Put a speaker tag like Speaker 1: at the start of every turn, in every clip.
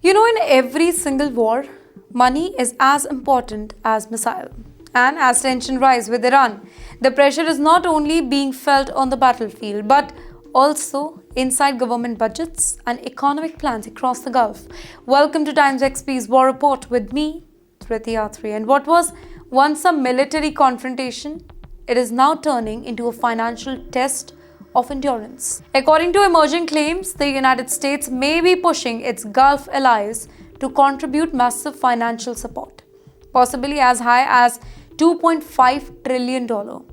Speaker 1: In every single war, money is as important as missile. And as tension rise with Iran, the pressure is not only being felt on the battlefield, but also inside government budgets and economic plans across the Gulf. Welcome to TimesXP's War Report with me, Triti Athri. And what was once a military confrontation, it is now turning into a financial test of endurance. According to emerging claims, the United States may be pushing its Gulf allies to contribute massive financial support, possibly as high as $2.5 trillion,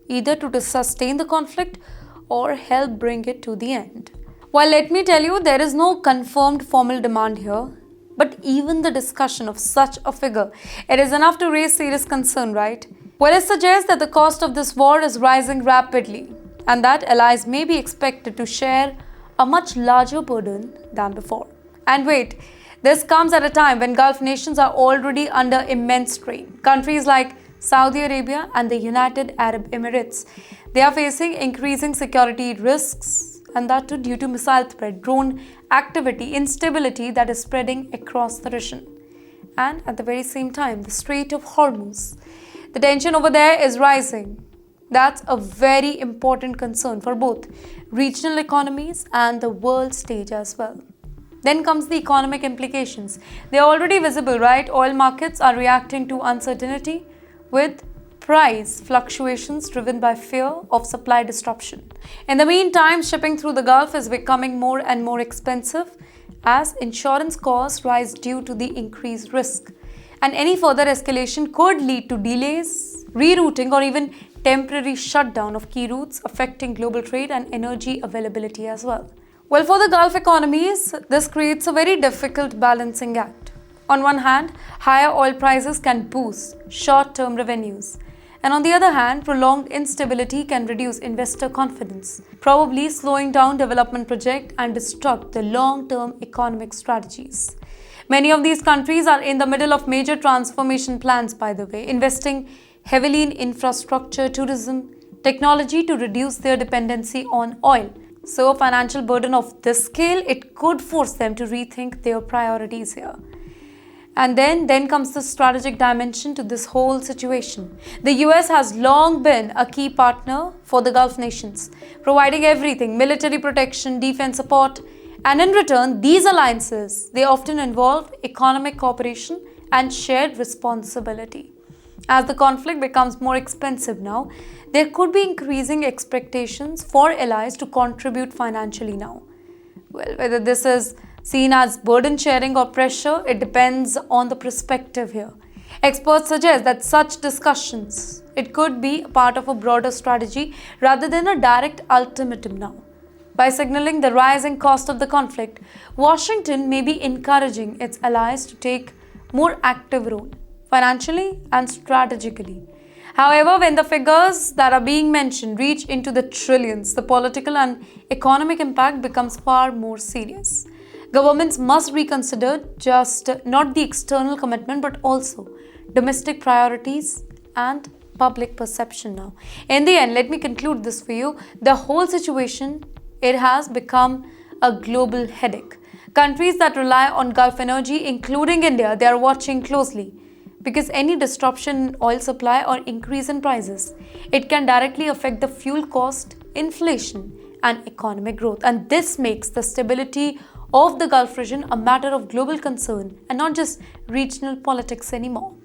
Speaker 1: either to sustain the conflict or help bring it to the end. While let me tell you, there is no confirmed formal demand here, but even the discussion of such a figure, it is enough to raise serious concern, right? Well, it suggests that the cost of this war is rising rapidly, and that allies may be expected to share a much larger burden than before. And wait, this comes at a time when Gulf nations are already under immense strain. Countries like Saudi Arabia and the United Arab Emirates, they are facing increasing security risks, and that too due to missile threat, drone activity, instability that is spreading across the region. And at the very same time, the Strait of Hormuz, the tension over there is rising. That's a very important concern for both regional economies and the world stage as well. Then comes the economic implications. They are already visible, right? Oil markets are reacting to uncertainty with price fluctuations driven by fear of supply disruption. In the meantime, shipping through the Gulf is becoming more and more expensive as insurance costs rise due to the increased risk. And any further escalation could lead to delays, rerouting, or even temporary shutdown of key routes, affecting global trade and energy availability as well. Well, for the Gulf economies, this creates a very difficult balancing act. On one hand, higher oil prices can boost short-term revenues. And on the other hand, prolonged instability can reduce investor confidence, probably slowing down development projects and disrupt the long-term economic strategies. Many of these countries are in the middle of major transformation plans, by the way, investing heavily in infrastructure, tourism, technology to reduce their dependency on oil. So a financial burden of this scale, it could force them to rethink their priorities here. And then comes the strategic dimension to this whole situation. The US has long been a key partner for the Gulf nations, providing everything, military protection, defense support, and in return, these alliances, they often involve economic cooperation and shared responsibility. As the conflict becomes more expensive now, there could be increasing expectations for allies to contribute financially now. Well, whether this is seen as burden sharing or pressure, it depends on the perspective here. Experts suggest that such discussions, it could be a part of a broader strategy rather than a direct ultimatum now. By signaling the rising cost of the conflict, Washington may be encouraging its allies to take more active role, financially and strategically. However, when the figures that are being mentioned reach into the trillions, the political and economic impact becomes far more serious. Governments must reconsider just not the external commitment but also domestic priorities and public perception now. In the end, let me conclude this for you. The whole situation, it has become a global headache. Countries that rely on Gulf energy, including India, they are watching closely because any disruption in oil supply or increase in prices, it can directly affect the fuel cost, inflation, and economic growth. And this makes the stability of the Gulf region a matter of global concern and not just regional politics anymore.